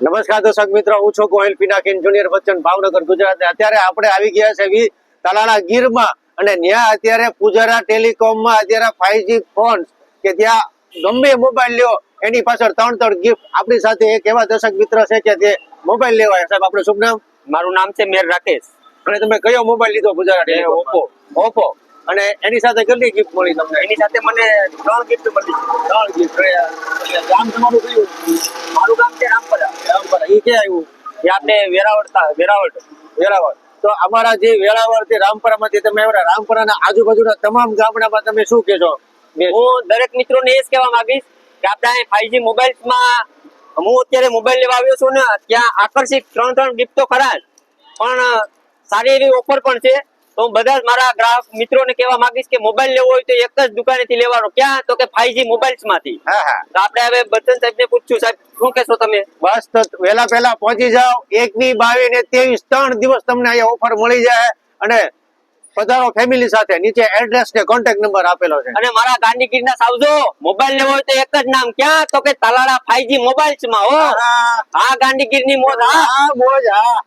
નમસ્કાર દર્શક મિત્રો, હું છું ગોહિલ પિનાકીન જુનિયર બચ્ચન, ભાવનગર, ગુજરાત. અત્યારે આપણે આવી ગયા છે તાલાળા ગીરમાં અને ત્યાં અત્યારે પૂજારા ટેલિકોમમાં અત્યારે 5G ફોન કે ત્યાં ગમે મોબાઈલ લ્યો એની પાછળ ત્રણ ગિફ્ટ. આપણી સાથે એક એવા દર્શક મિત્ર છે કે જે મોબાઈલ લેવાય. સાહેબ, આપણું શુભ નામ? મારું નામ છે મેર રાકેશ. અને તમે કયો મોબાઈલ લીધો પૂજારા ટેલિકોમ? ઓપ્પો. અને એની સાથે કેટલી ગિફ્ટ મળી તમને? એની સાથે મને 3 ગિફ્ટ મળી. 3 ગિફ્ટ. ગામ તમારું કયું? મારું ગામ છે રામપરા. એ ક્યાં આવ્યું? એ આપણે વેરાવળ. તો અમારા જે વેરાવળ થી રામપરામાંથી તમે આવ્યા, રામપરાના આજુબાજુના તમામ ગામડામાં તમે શું કહેશો? હું દરેક મિત્રોને એ જ કહેવા માંગીશ કે આપણે 5G મોબાઈલ્સમાં હું અત્યારે મોબાઈલ લેવા આવ્યો છું ને, ત્યાં આકર્ષિત 3 ગિફ્ટ તો ખરા જ, પણ સારી એવી ઓફર પણ છે. તો હું બધા જ મારા ગ્રાહક મિત્રોને કહેવા માંગીશ કે મોબાઈલ લેવો હોય તો એક જ દુકાનેથી લેવાનો. ક્યાં? તો કે 5G મોબાઈલ્સ માંથી. હા. તો આપણે હવે બચ્ચન સાહેબ ને પૂછ્યું, સાહેબ શું કહેશો તમે? બસ, તો પહેલા પહોંચી જાઓ. 21, 22 ને 23 3 દિવસ તમને અહીંયા ઓફર મળી જાય. અને પધારો ફેમિલી સાથે. નીચે એડ્રેસ ને કોન્ટેક્ટ નંબર આપેલો છે. અને મારા ગાંધીગીરના સાવજો, મોબાઈલ લેવો હોય તો એક જ નામ. ક્યાં? તો કે તાલાળા 5G મોબાઈલ્સ માં. હો, હા ગાંધીગીરની મોજ. હા મોજ. હા.